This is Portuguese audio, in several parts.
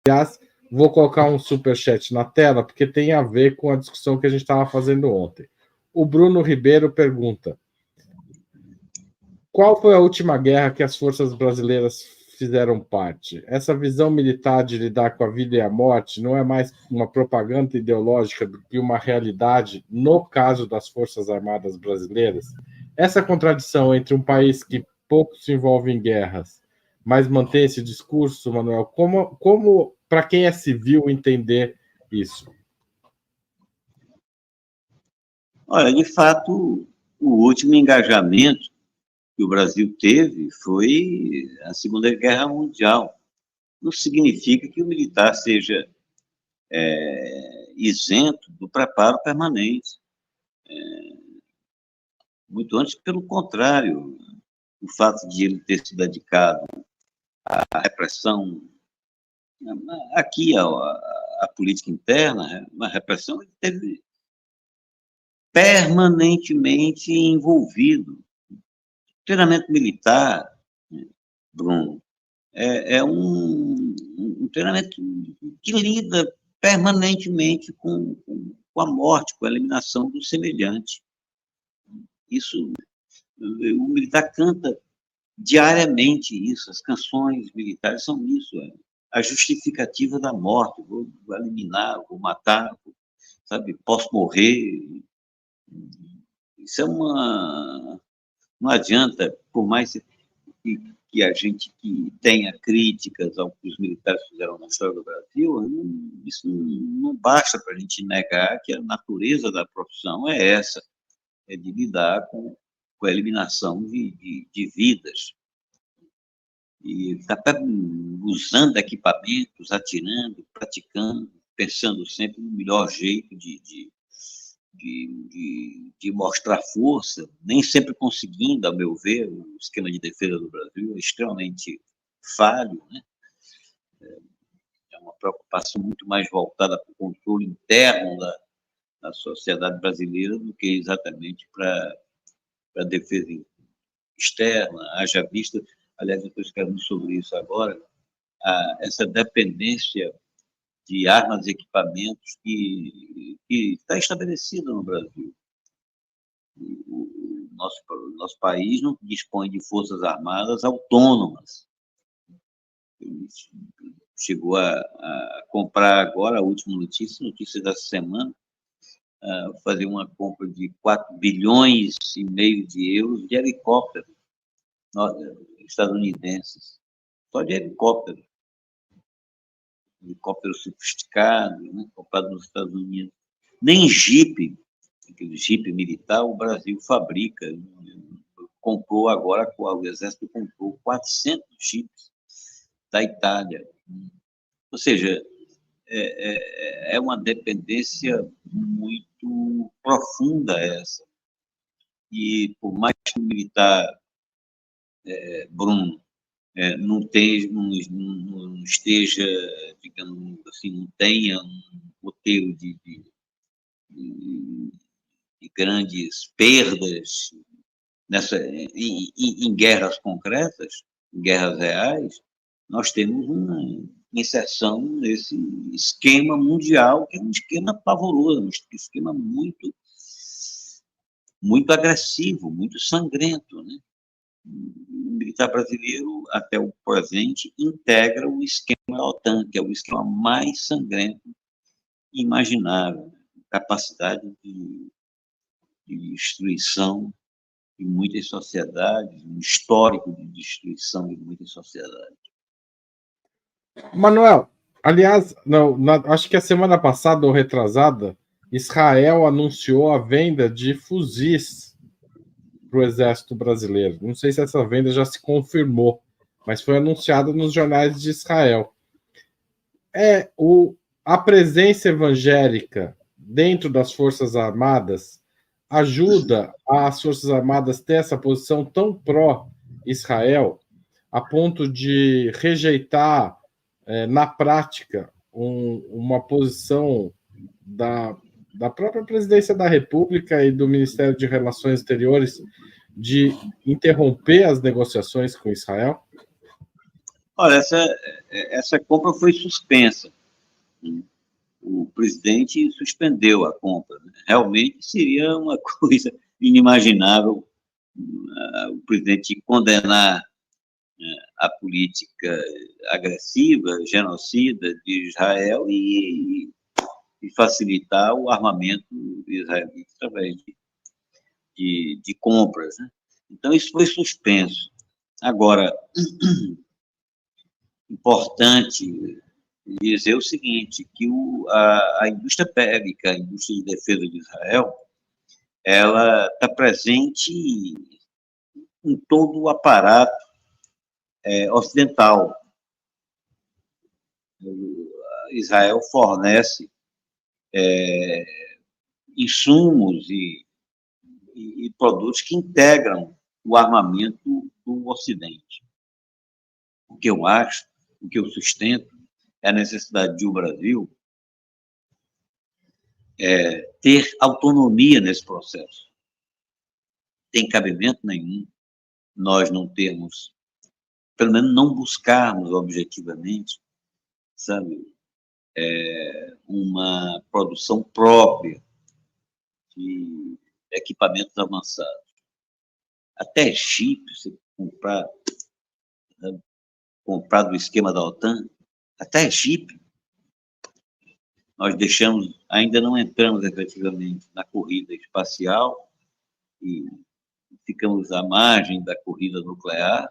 Aliás, vou colocar um superchat na tela, porque tem a ver com a discussão que a gente estava fazendo ontem. O Bruno Ribeiro pergunta: qual foi a última guerra que as forças brasileiras fizeram parte? Essa visão militar de lidar com a vida e a morte não é mais uma propaganda ideológica do que uma realidade no caso das Forças Armadas brasileiras? Essa contradição entre um país que pouco se envolve em guerras, mas mantém esse discurso, Manuel, como para quem é civil entender isso? Olha, de fato, o último engajamento que o Brasil teve foi a Segunda Guerra Mundial. Não significa que o militar seja isento do preparo permanente. Muito antes, pelo contrário, o fato de ele ter se dedicado à repressão, aqui a política interna, uma repressão, ele teve permanentemente envolvido. O treinamento militar, Bruno, é um treinamento que lida permanentemente com a morte, com a eliminação do semelhante. Isso, o militar canta diariamente isso, as canções militares são isso, a justificativa da morte, vou eliminar, vou matar, sabe, posso morrer. Isso não adianta, por mais que a gente que tenha críticas ao que os militares fizeram na história do Brasil, isso não basta para a gente negar que a natureza da profissão é essa, é de lidar com a eliminação de vidas. E está usando equipamentos, atirando, praticando, pensando sempre no melhor jeito de mostrar força, nem sempre conseguindo, a meu ver, o esquema de defesa do Brasil é extremamente falho, né? É uma preocupação muito mais voltada para o controle interno da sociedade brasileira do que exatamente para a defesa externa, haja vista, aliás, eu estou escrevendo sobre isso agora, essa dependência de armas e equipamentos que está estabelecida no Brasil. O nosso país não dispõe de forças armadas autônomas. Chegou a comprar agora, a última notícia dessa semana, fazer uma compra de 4,5 bilhões de euros de helicópteros estadunidenses, só de helicóptero sofisticado, né, comprado nos Estados Unidos. Nem Jeep, aquele Jeep militar, o Brasil fabrica. Comprou agora, o Exército comprou 400 Jeeps da Itália. Ou seja, é uma dependência muito profunda essa. E por mais que o militar, Bruno, não esteja, digamos assim, não tenha um roteiro de grandes perdas em guerras concretas, em guerras reais, nós temos uma inserção nesse esquema mundial, que é um esquema pavoroso, um esquema muito, muito agressivo, muito sangrento, né? O militar brasileiro, até o presente, integra o esquema da OTAN, que é o esquema mais sangrento imaginável, capacidade de destruição de muitas sociedades, um histórico de destruição de muitas sociedades. Manuel, aliás, acho que a semana passada ou retrasada, Israel anunciou a venda de fuzis para o Exército Brasileiro. Não sei se essa venda já se confirmou, mas foi anunciada nos jornais de Israel. A presença evangélica dentro das Forças Armadas ajuda as Forças Armadas a ter essa posição tão pró-Israel, a ponto de rejeitar, na prática, uma posição da própria Presidência da República e do Ministério de Relações Exteriores de interromper as negociações com Israel? Olha, essa compra foi suspensa. O presidente suspendeu a compra. Realmente seria uma coisa inimaginável o presidente condenar a política agressiva, genocida de Israel e facilitar o armamento israelita através de compras. Né? Então, isso foi suspenso. Agora, importante dizer o seguinte, que a indústria bélica, a indústria de defesa de Israel, ela está presente em todo o aparato ocidental. Israel fornece insumos e produtos que integram o armamento do Ocidente. O que eu acho, o que eu sustento, é a necessidade de o Brasil ter autonomia nesse processo. Tem cabimento nenhum nós não termos, pelo menos não buscarmos objetivamente, sabe, uma produção própria de equipamentos avançados. Até chip, você comprar do esquema da OTAN, até chip, nós deixamos, ainda não entramos efetivamente na corrida espacial e ficamos à margem da corrida nuclear,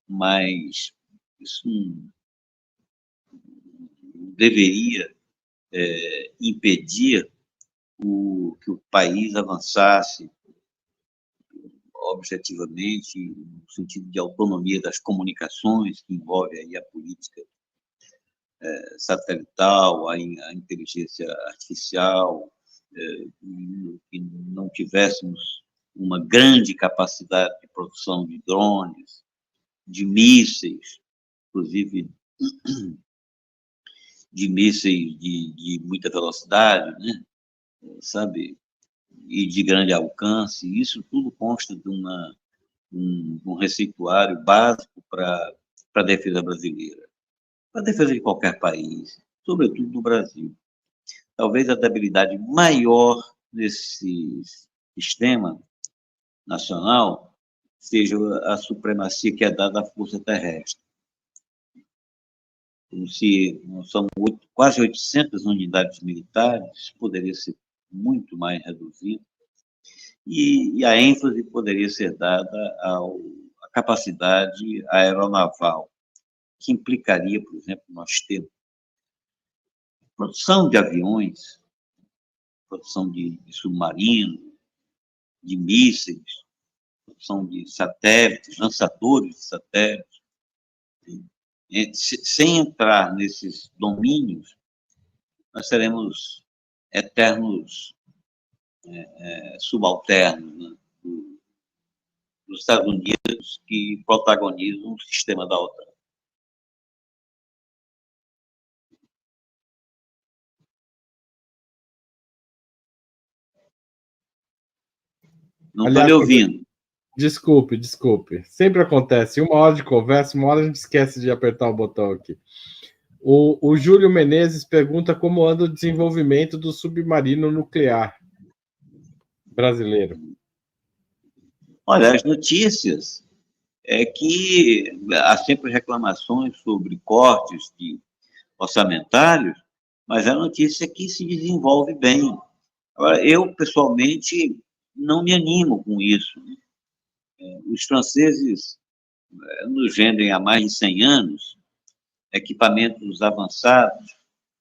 mas isso deveria impedir que o país avançasse objetivamente no sentido de autonomia das comunicações, que envolve aí a política satelital, a inteligência artificial, que não tivéssemos uma grande capacidade de produção de drones, de mísseis, inclusive de mísseis de muita velocidade, né? Sabe, e de grande alcance. Isso tudo consta de um receituário básico para a defesa brasileira, para a defesa de qualquer país, sobretudo do Brasil. Talvez a debilidade maior desse sistema nacional seja a supremacia que é dada à força terrestre. Como se são quase 800 unidades militares, poderia ser muito mais reduzido, e a ênfase poderia ser dada à capacidade aeronaval, que implicaria, por exemplo, nós termos produção de aviões, produção de submarinos, de mísseis, produção de satélites, lançadores de satélites. Sem entrar nesses domínios, nós seremos eternos subalternos, né, dos Estados Unidos, que protagonizam o sistema da OTAN. Não estou lhe ouvindo. Desculpe. Sempre acontece. 1 hora de conversa, 1 hora a gente esquece de apertar o botão aqui. O Júlio Menezes pergunta como anda o desenvolvimento do submarino nuclear brasileiro. Olha, as notícias é que há sempre reclamações sobre cortes orçamentários, mas a notícia é que se desenvolve bem. Agora, eu, pessoalmente, não me animo com isso. Os franceses nos vendem há mais de 100 anos equipamentos avançados,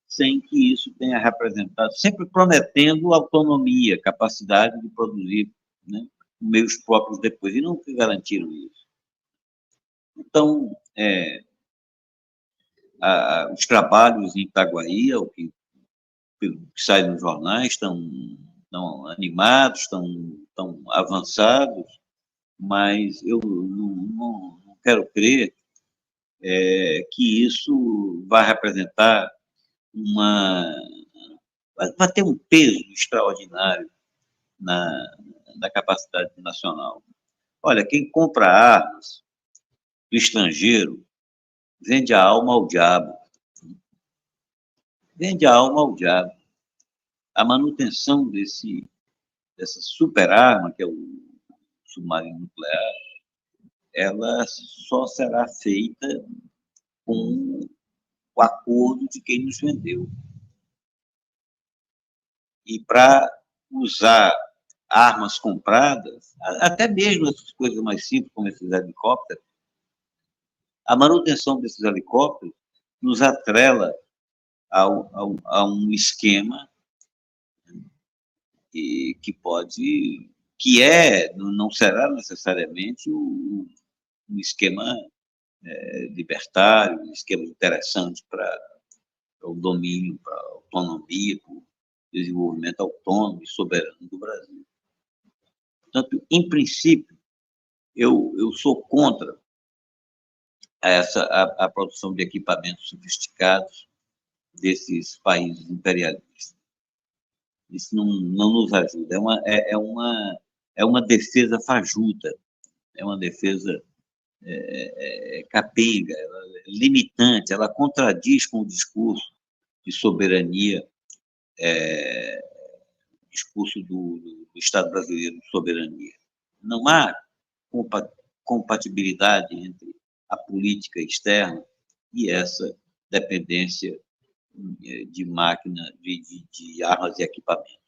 sem que isso tenha representado, sempre prometendo autonomia, capacidade de produzir, né, meios próprios depois, e nunca garantiram isso. Então, os trabalhos em Itaguaí, o que sai nos jornais, estão animados, estão avançados, mas eu não quero crer que isso vai representar vai ter um peso extraordinário na capacidade nacional. Olha, quem compra armas do estrangeiro vende a alma ao diabo. Vende a alma ao diabo. A manutenção dessa super arma, que é o submarino nuclear, ela só será feita com o acordo de quem nos vendeu. E para usar armas compradas, até mesmo essas coisas mais simples, como esses helicópteros, a manutenção desses helicópteros nos atrela a um esquema não será necessariamente um esquema libertário, um esquema interessante para o domínio, para a autonomia, para o desenvolvimento autônomo e soberano do Brasil. Portanto, em princípio, eu sou contra a produção de equipamentos sofisticados desses países imperialistas. Isso não nos ajuda. É uma defesa fajuta, é uma defesa capenga, limitante, ela contradiz com o discurso de soberania, discurso do Estado brasileiro de soberania. Não há compatibilidade entre a política externa e essa dependência de máquina, de armas e equipamentos.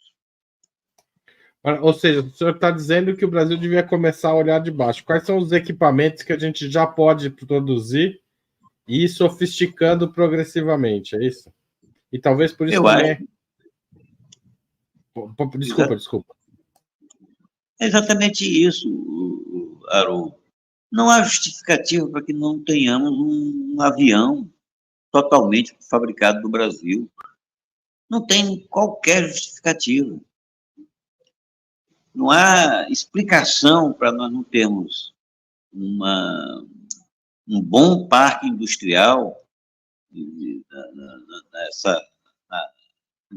Ou seja, o senhor está dizendo que o Brasil devia começar a olhar de baixo. Quais são os equipamentos que a gente já pode produzir e ir sofisticando progressivamente, é isso? E talvez por isso também... Desculpa. É exatamente isso, Haroldo. Não há justificativa para que não tenhamos um avião totalmente fabricado no Brasil. Não tem qualquer justificativa. Não há explicação para nós não termos um bom parque industrial, um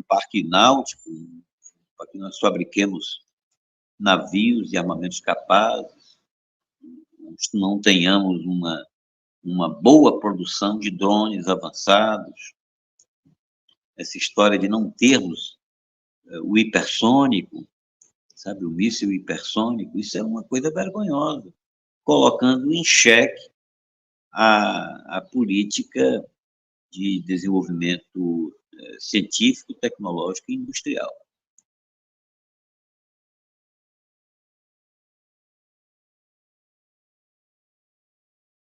parque náutico, para que nós fabriquemos navios e armamentos capazes, não tenhamos uma boa produção de drones avançados, essa história de não termos o hipersônico, sabe, o míssil hipersônico, isso é uma coisa vergonhosa, colocando em xeque a política de desenvolvimento científico, tecnológico e industrial.